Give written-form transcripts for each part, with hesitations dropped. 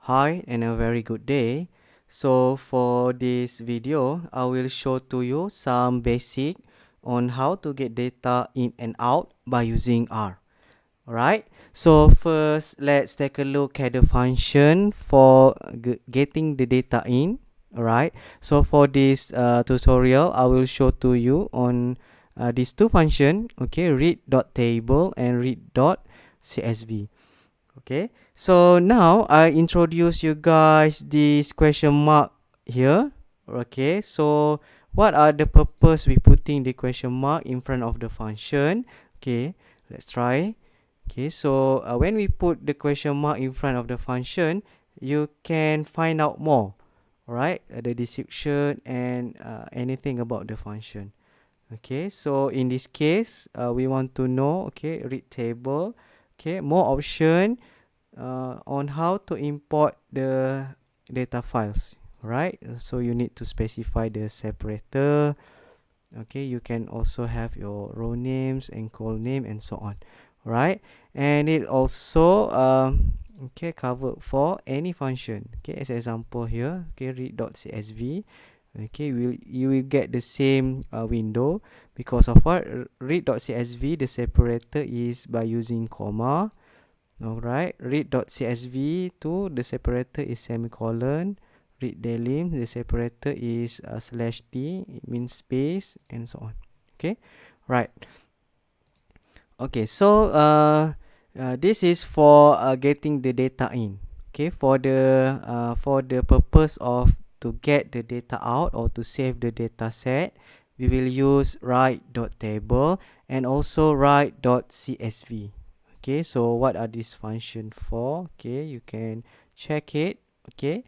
Hi and a very good day. So for this video, I will show to you some basic on how to get data in and out by using R. Alright, so first let's take a look at the function for getting the data in. Alright, so for this tutorial, I will show to you on these two functions, okay, read.table and read.csv. Okay, so now I introduce you guys this question mark here. Okay, so what are the purpose we putting the question mark in front of the function? Okay, let's try. Okay, so when we put the question mark in front of the function, you can find out more, right? The description and anything about the function. Okay, so in this case, we want to know, okay, read table, okay, more option on how to import the data files, right? So you need to specify the separator. Okay, you can also have your row names and column name and so on, right? And it also okay, covered for any function. Okay, as example here, okay, read.csv. Okay, you will get the same window because of what? Read.csv, the separator is by using comma. Alright, read.csv to the separator is semicolon. Read delim, the separator is /t, it means space and so on. Okay, right. Okay, so this is for getting the data in. Okay, for the purpose of to get the data out or to save the data set, we will use write.table and also write.csv. Okay, so what are these functions for? Okay, you can check it. Okay,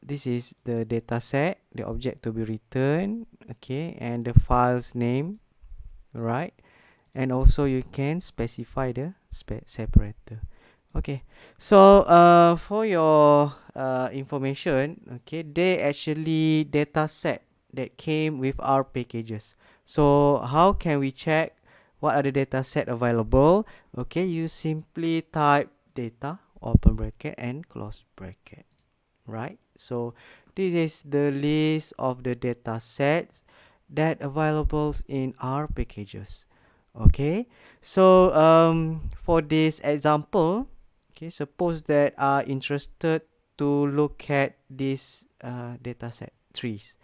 this is the data set, the object to be returned, okay, and the file's name, right? And also you can specify the separator. Okay, so for your information, okay, they actually data set that came with our packages. So how can we check what are the data set available? Okay, you simply type data, open bracket and close bracket, right? So this is the list of the data sets that available in our packages. Okay, so for this example, okay, suppose that are interested to look at this data set trees.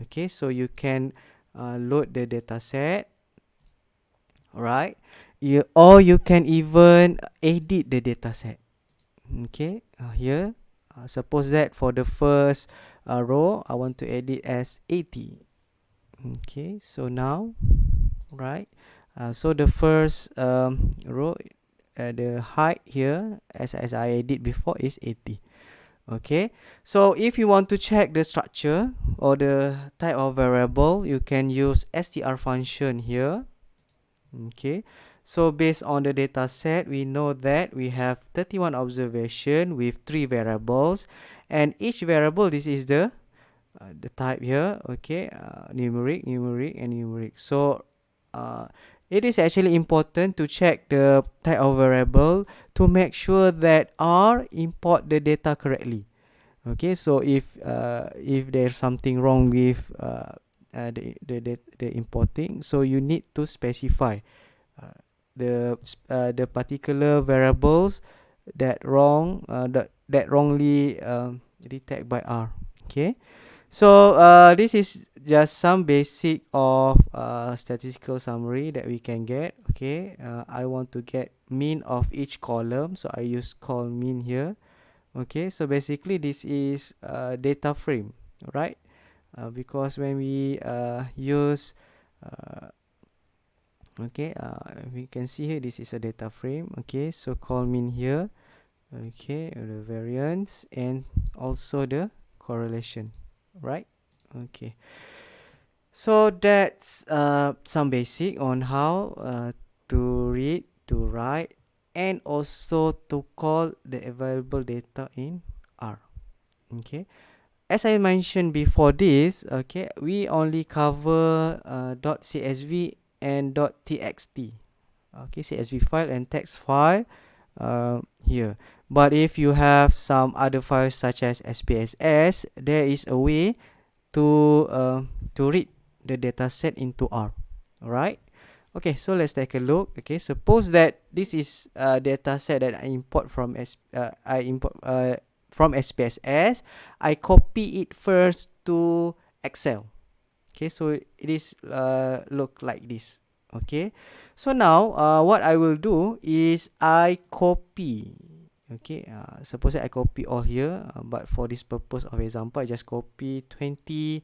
Okay, so you can load the data set, right? Or you can even edit the data set. Okay, here suppose that for the first row I want to edit as 80. Okay, so now, right, so the first row, the height here as I did before is 80. Okay, so if you want to check the structure or the type of variable, you can use str function here. Okay, so based on the data set, we know that we have 31 observation with 3 variables, and each variable, this is the type here. Okay, numeric, and numeric. So it is actually important to check the type of variable to make sure that R import the data correctly. Okay, so if there's something wrong with the importing, so you need to specify the particular variables that wrongly detected by R. Okay, so this is just some basic of statistical summary that we can get. Okay, I want to get mean of each column, so I use col mean here. Okay, so basically this is data frame, right? Because when we use okay, we can see here this is a data frame. Okay, so col mean here. Okay, the variance and also the correlation, right? Okay, so that's some basic on how to read, to write, and also to call the available data in R. Okay, as I mentioned before this, okay, we only cover .csv and .txt. Okay, CSV file and text file here, But if you have some other files such as SPSS, there is a way to read the data set into R. Alright. Okay, so let's take a look. Okay, suppose that this is a data set that I import from from SPSS. I copy it first to Excel. Okay, so it is look like this. Okay, so now what I will do is I copy. Okay, suppose that I copy all here, but for this purpose of example, I just copy 20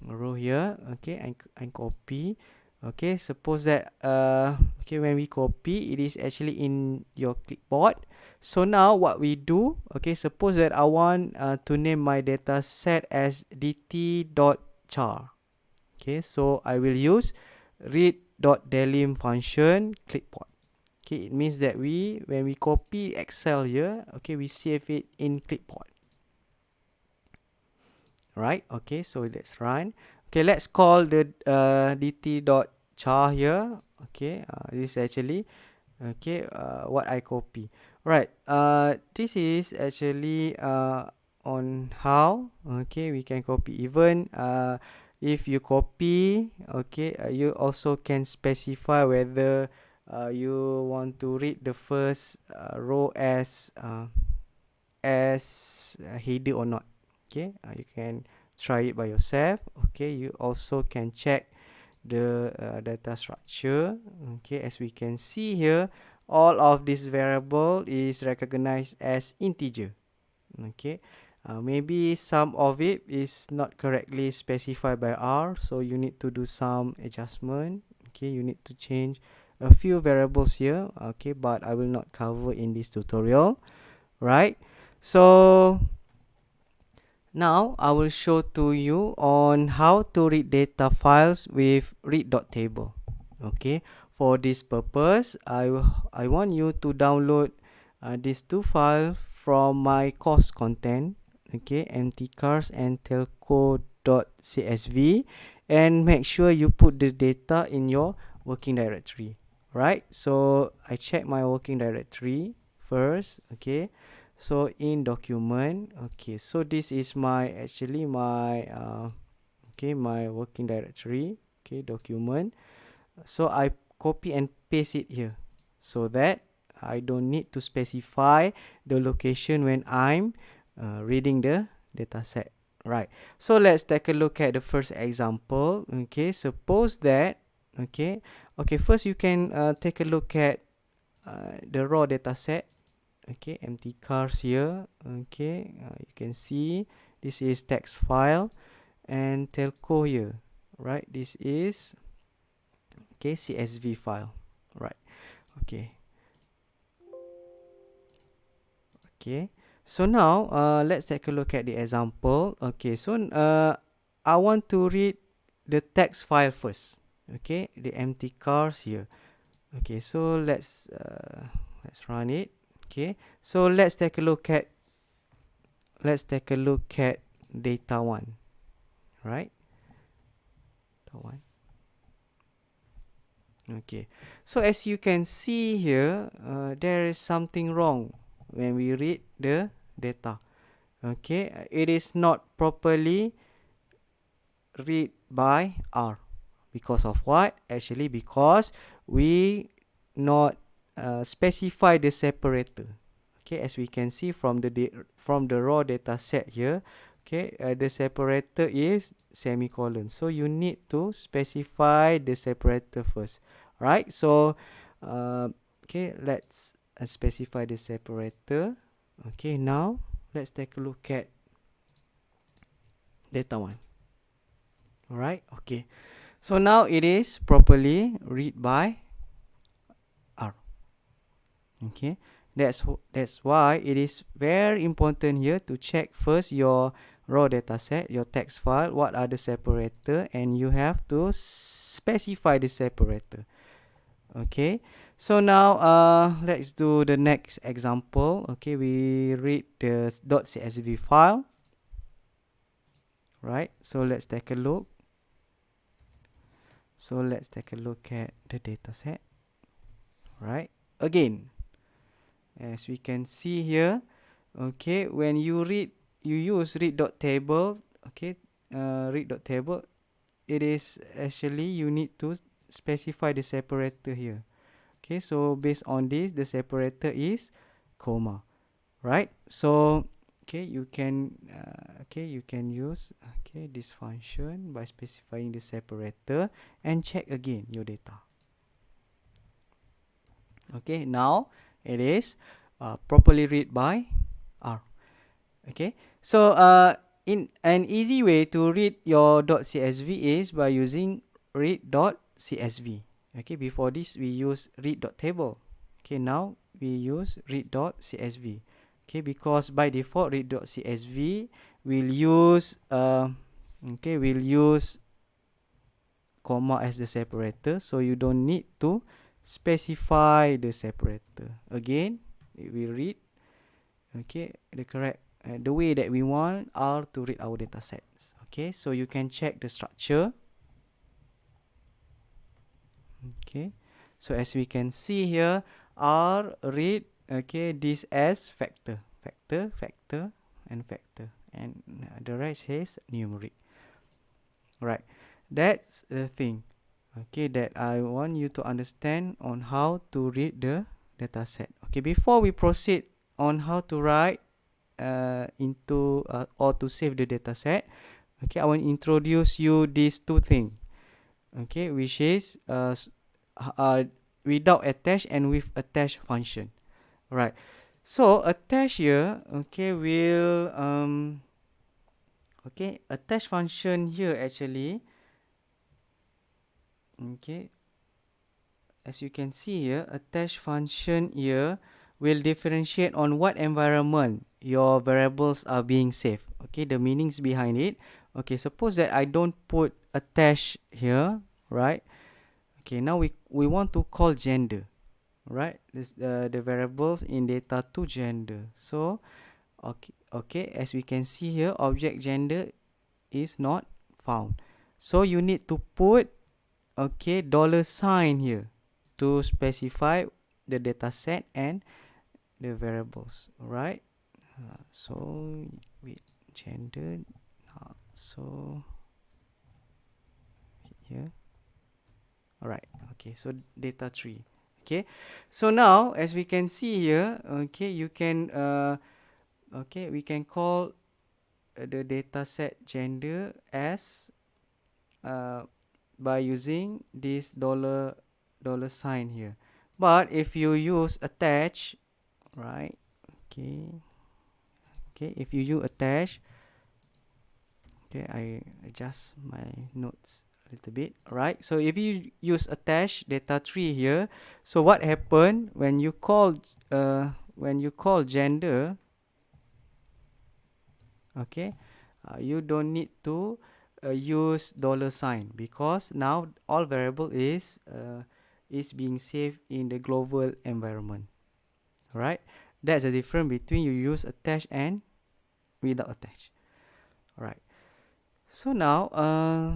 row here. Okay, I copy. Okay, suppose that okay, when we copy, it is actually in your clipboard. So now what we do, okay, suppose that I want to name my data set as dt.char. Okay, so I will use read.delim function clipboard. Okay, it means that when we copy Excel here, okay, we save it in clipboard. Right, okay, so let's run. Okay, let's call the dt.char here. Okay, this is actually okay what I copy. Right, this is actually on how okay we can copy. Even if you copy, okay, you also can specify whether you want to read the first row as header or not. Okay, you can try it by yourself. Okay, you also can check the data structure. Okay, as we can see here, all of this variable is recognized as integer. Okay, maybe some of it is not correctly specified by R, so you need to do some adjustment. Okay, you need to change a few variables here. Okay, but I will not cover in this tutorial. Right, so now I will show to you on how to read data files with read.table. Okay, for this purpose, I want you to download these two files from my course content. Okay, mtcars and telco.csv, and make sure you put the data in your working directory. Right, so I check my working directory first. Okay, so in document, okay, so this is my actually my okay, my working directory. Okay, document. So I copy and paste it here so that I don't need to specify the location when I'm reading the data set. Right, so let's take a look at the first example. Okay, suppose that okay, first you can take a look at the raw data set. Okay, empty cars here. Okay, you can see this is text file, and telco here. Right, this is okay CSV file. Right, okay. Okay, so now let's take a look at the example. Okay, so I want to read the text file first. Okay, the empty cars here. Okay, so let's run it. Okay, so let's take a look at data 1. Right, data 1. Okay, so as you can see here, there is something wrong when we read the data. Okay, it is not properly read by R. Because of what? Actually, because we not specify the separator. Okay, as we can see from the raw data set here. Okay, the separator is semicolon, so you need to specify the separator first. Right, so okay, let's specify the separator. Okay, now let's take a look at data 1. Alright, okay, so now it is properly read by R. Okay, that's why it is very important here to check first your raw data set, your text file, what are the separator, and you have to specify the separator. Okay, so now let's do the next example. Okay, we read the .csv file. Right, so let's take a look. So let's take a look at the data set. Right, again, as we can see here, okay, when you use read.table, okay, read.table, it is actually you need to specify the separator here. Okay, so based on this, the separator is comma, right? So okay, you can use this function by specifying the separator and check again your data. Okay, now it is properly read by R. Okay, so in an easy way to read your .csv is by using read.csv. Okay, before this we use read.table. Okay, now we use read.csv. Okay, because by default read.csv will use we'll use comma as the separator, so you don't need to specify the separator. Again, it will read the correct the way that we want R to read our data sets. Okay, so you can check the structure. Okay, so as we can see here, R read this as factor, and factor, and the rest is numeric. Right, that's the thing that I want you to understand on how to read the data set. Okay, before we proceed on how to write into or to save the data set, okay, I want to introduce you these two things, okay, which is without attach and with attach function. Right, so attach here, okay, will attach function here actually, okay, as you can see here, attach function here will differentiate on what environment your variables are being saved. Okay, the meanings behind it. Okay, suppose that I don't put attach here, right? Okay, now we want to call gender, right? This the variables in data to gender. So okay, as we can see here, object gender is not found. So you need to put $sign here to specify the data set and the variables. Right, so with gender, so here, all right, okay, so data 3. Okay, so now as we can see here, okay, you can we can call the data set gender as by using this $sign here. But if you use attach, right, okay, if you use attach, okay, I adjust my notes a little bit. Right, so if you use attach data 3 here, so what happened when you call gender, okay, you don't need to use $sign, because now all variable is being saved in the global environment. Right, that's the difference between you use attach and without attach. Right, so now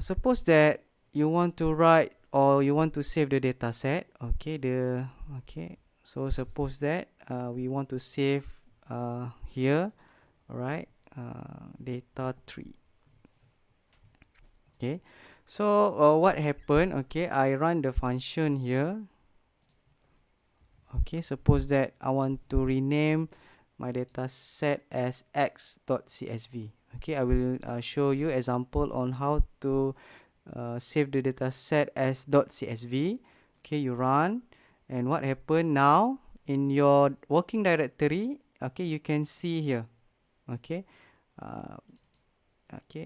suppose that you want to write or you want to save the data set. Okay, so suppose that we want to save here, right, data 3. Okay, so what happened, okay, I run the function here. Okay, suppose that I want to rename my data set as x.csv. Okay, I will show you example on how to save the data set as .csv. Okay, you run, and what happened now in your working directory, okay, you can see here, okay,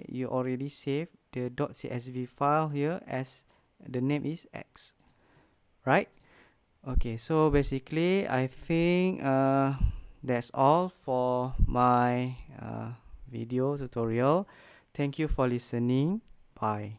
you already saved the .csv file here as the name is x. Right, okay, so basically I think that's all for my video tutorial. Thank you for listening. Bye.